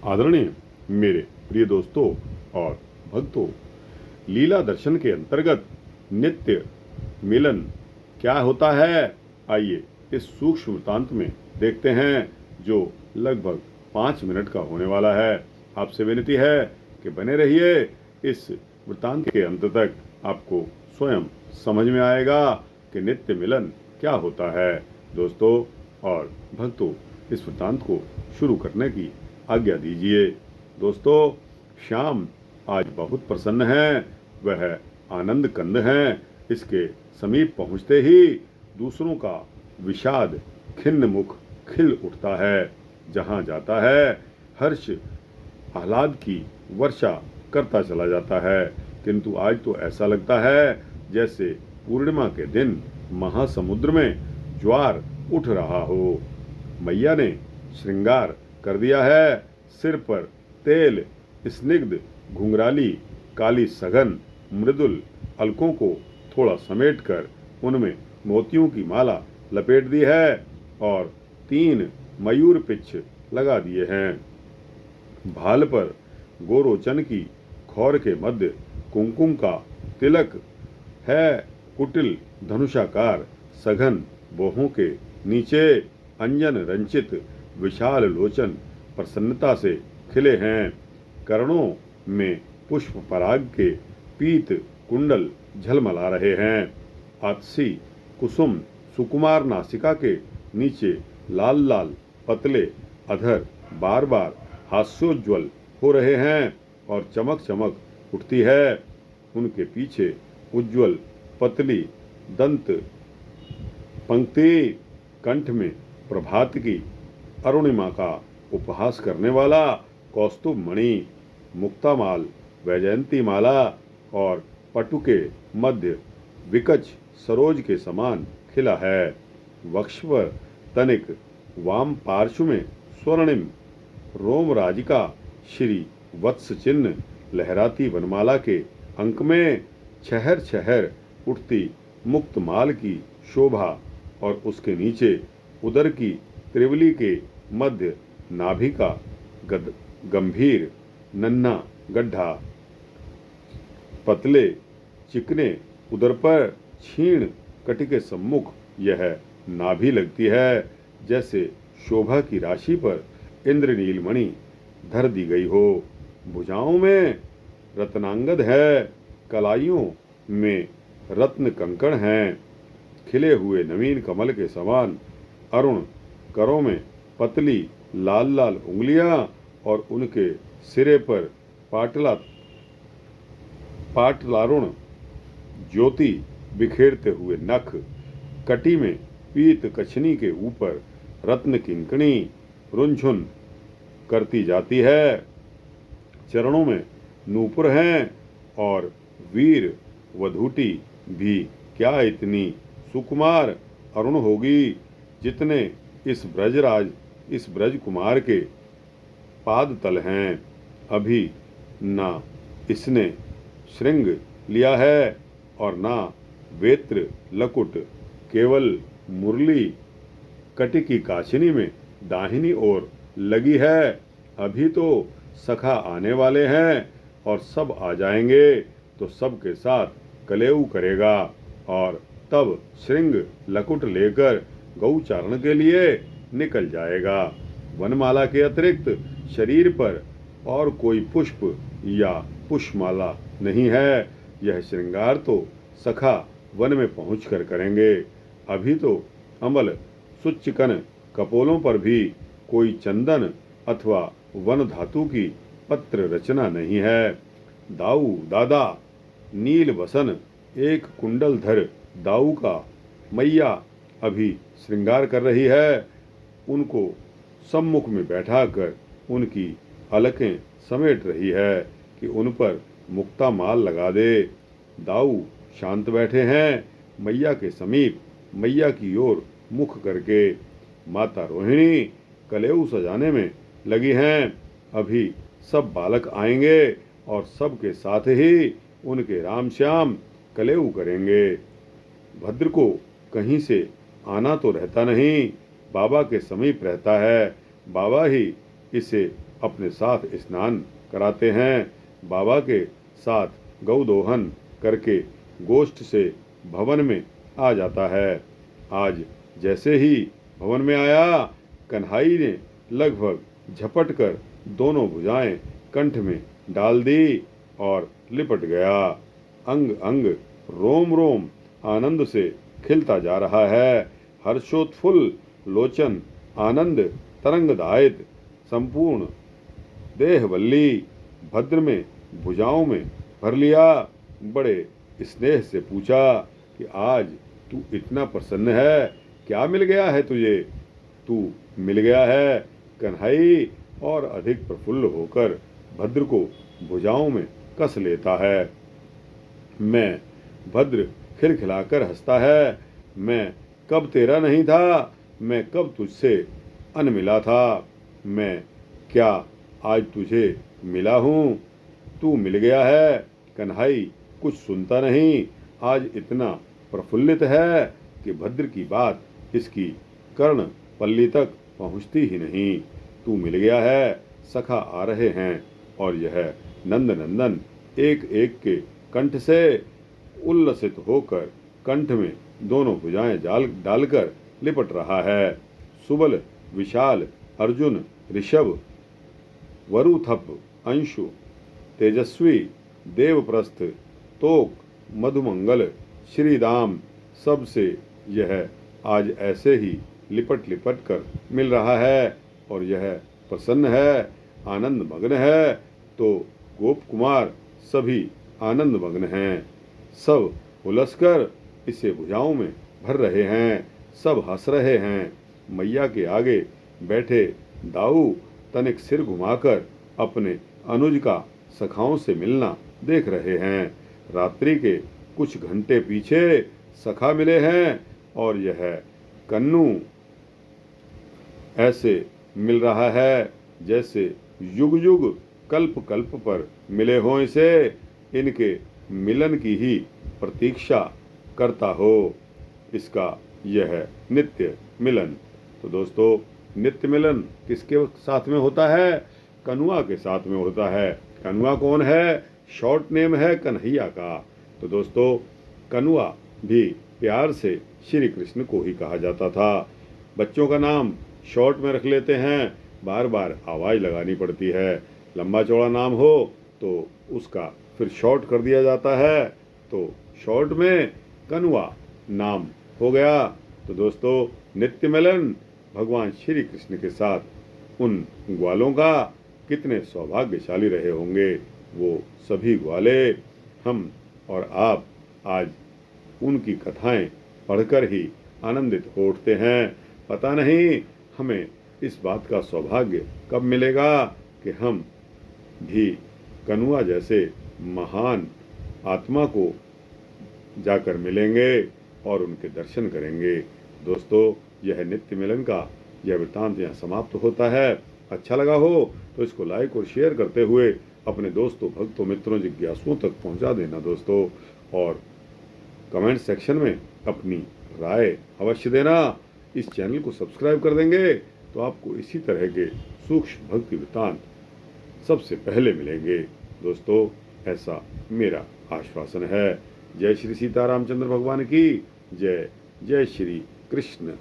आदरणीय मेरे प्रिय दोस्तों और भक्तों, लीला दर्शन के अंतर्गत नित्य मिलन क्या होता है, आइए इस सूक्ष्म वृत्तांत में देखते हैं, जो लगभग 5 मिनट का होने वाला है। आपसे विनती है कि बने रहिए। इस वृत्तांत के अंत तक आपको स्वयं समझ में आएगा कि नित्य मिलन क्या होता है। दोस्तों और भक्तों, इस वृत्तांत को शुरू करने की आज्ञा दीजिए। दोस्तों, श्याम आज बहुत प्रसन्न है, वह आनंद कंद है। इसके समीप पहुंचते ही दूसरों का विषाद खिन्न मुख खिल उठता है। जहां जाता है हर्ष आह्लाद की वर्षा करता चला जाता है, किंतु आज तो ऐसा लगता है जैसे पूर्णिमा के दिन महासमुद्र में ज्वार उठ रहा हो। मैया ने श्रृंगार कर दिया है। सिर पर तेल स्निग्ध घुंघराली काली सघन मृदुल अलकों को थोड़ा समेटकर उनमें मोतियों की माला लपेट दी है और 3 मयूर पिच्छ लगा दिए हैं। भाल पर गोरोचन की खौर के मध्य कुमकुम का तिलक है। कुटिल धनुषाकार सघन बोहों के नीचे अंजन रंचित विशाल लोचन प्रसन्नता से खिले हैं। कर्णों में पुष्प पराग के पीत कुंडल झलमला रहे हैं। आतसी कुसुम सुकुमार नासिका के नीचे लाल लाल पतले अधर बार बार हास्योज्वल हो रहे हैं और चमक चमक उठती है। उनके पीछे उज्ज्वल पतली दंत पंक्ति, कंठ में प्रभात की अरुणिमा का उपहास करने वाला कौस्तुभ मणि, मुक्तामाल, वैजयंती माला और पटु के मध्य विकच सरोज के समान खिला है। वक्ष पर तनिक वाम पार्श्व में स्वर्णिम रोम राजिका श्री वत्स चिन्ह लहराती वनमाला के अंक में छहर छहर उठती मुक्त माल की शोभा और उसके नीचे उदर की त्रिवली के मध्य नाभि का गंभीर नन्हा गड्ढा, पतले चिकने उदर पर क्षीण कटि के सम्मुख यह नाभि लगती है, जैसे शोभा की राशि पर इंद्रनील मणि धर दी गई हो। भुजाओं में रत्नांगद है, कलाइयों में रत्न कंकण हैं। खिले हुए नवीन कमल के समान अरुण करों में पतली लाल लाल उंगलियां और उनके सिरे पर पाटलारुण ज्योति बिखेरते हुए नख। कटी में पीत कछनी के ऊपर रत्न किंकणी रुंझुन करती जाती है। चरणों में नूपुर हैं और वीर वधूटी भी क्या इतनी सुकुमार अरुण होगी जितने इस ब्रज कुमार के पाद तल हैं। अभी ना इसने श्रृंग लिया है और ना वेत्र लकुट, केवल मुरली कटि की काशिनी में दाहिनी ओर लगी है। अभी तो सखा आने वाले हैं और सब आ जाएंगे तो सबके साथ कलेऊ करेगा और तब श्रृंग लकुट लेकर गौचारण के लिए निकल जाएगा। वनमाला के अतिरिक्त शरीर पर और कोई पुष्प या पुष्पमाला नहीं है। यह श्रृंगार तो सखा वन में पहुंचकर करेंगे। अभी तो अमल सुचिकन कपोलों पर भी कोई चंदन अथवा वन धातु की पत्र रचना नहीं है। दाऊ दादा नील वसन एक कुंडल धर दाऊ का मैया अभी श्रृंगार कर रही है। उनको सम्मुख में बैठाकर उनकी अलकें समेट रही है कि उन पर मुक्ता माल लगा दे। दाऊ शांत बैठे हैं मैया के समीप, मैया की ओर मुख करके। माता रोहिणी कलेऊ सजाने में लगी हैं। अभी सब बालक आएंगे और सबके साथ ही उनके राम श्याम कलेऊ करेंगे। भद्र को कहीं से आना तो रहता नहीं, बाबा के समीप रहता है। बाबा ही इसे अपने साथ स्नान कराते हैं। बाबा के साथ गौदोहन करके गोष्ठ से भवन में आ जाता है। आज जैसे ही भवन में आया, कन्हई ने लगभग झपट कर दोनों भुजाएं कंठ में डाल दी और लिपट गया। अंग अंग रोम रोम आनंद से खिलता जा रहा है। हर्षोत्फुल्ल लोचन आनंद तरंगदायित संपूर्ण देहवल्ली भद्र में भुजाओं में भर लिया। बड़े स्नेह से पूछा कि आज तू इतना प्रसन्न है, क्या मिल गया है तुझे? तू मिल गया है। कन्हई और अधिक प्रफुल्ल होकर भद्र को भुजाओं में कस लेता है। मैं भद्र खिलखिलाकर हंसता है। मैं कब तेरा नहीं था, मैं कब तुझसे अनमिला था। मैं क्या आज तुझे मिला हूँ, तू मिल गया है। कन्हई कुछ सुनता नहीं, आज इतना प्रफुल्लित है कि भद्र की बात इसकी कर्ण पल्ली तक पहुँचती ही नहीं। तू मिल गया है, सखा आ रहे हैं और यह नंद नंदन एक एक के कंठ से उल्लसित होकर कंठ में दोनों भुजाएं डालकर लिपट रहा है। सुबल विशाल अर्जुन ऋषभ वरुथप अंशु तेजस्वी देवप्रस्थ तोक मधुमंगल श्रीदाम सबसे यह आज ऐसे ही लिपट लिपट कर मिल रहा है और यह प्रसन्न है, आनंद मग्न है। तो गोप कुमार सभी आनंद मग्न हैं। सब उलझकर इसे भुजाओं में भर रहे हैं, सब हंस रहे हैं। मैया के आगे बैठे दाऊ तनिक सिर घुमाकर अपने अनुज का सखाओं से मिलना देख रहे हैं। रात्रि के कुछ घंटे पीछे सखा मिले हैं और यह कन्नू ऐसे मिल रहा है जैसे युग युग कल्प कल्प पर मिले हों। इसे इनके मिलन की ही प्रतीक्षा करता हो। इसका यह नित्य मिलन। तो दोस्तों, नित्य मिलन किसके साथ में होता है? कनुआ के साथ में होता है। कनुआ कौन है? शॉर्ट नेम है कन्हैया का। तो दोस्तों, कनुआ भी प्यार से श्री कृष्ण को ही कहा जाता था। बच्चों का नाम शॉर्ट में रख लेते हैं, बार बार आवाज़ लगानी पड़ती है। लंबा चौड़ा नाम हो तो उसका फिर शॉर्ट कर दिया जाता है, तो शॉर्ट में कनुआ नाम हो गया। तो दोस्तों, नित्य मिलन भगवान श्री कृष्ण के साथ उन ग्वालों का कितने सौभाग्यशाली रहे होंगे। वो सभी ग्वाले हम और आप आज उनकी कथाएं पढ़कर ही आनंदित हो उठते हैं। पता नहीं हमें इस बात का सौभाग्य कब मिलेगा कि हम भी कनुआ जैसे महान आत्मा को जाकर मिलेंगे और उनके दर्शन करेंगे। दोस्तों, यह नित्य मिलन का यह वृत्तांत यहाँ समाप्त होता है। अच्छा लगा हो तो इसको लाइक और शेयर करते हुए अपने दोस्तों, भक्तों, मित्रों, जिज्ञासुओं तक पहुँचा देना दोस्तों। और कमेंट सेक्शन में अपनी राय अवश्य देना। इस चैनल को सब्सक्राइब कर देंगे तो आपको इसी तरह के सूक्ष्म भक्ति वृत्तांत सबसे पहले मिलेंगे। दोस्तों, ऐसा मेरा आश्वासन है। जय श्री सीतारामचंद्र भगवान की जय। जय श्री कृष्ण।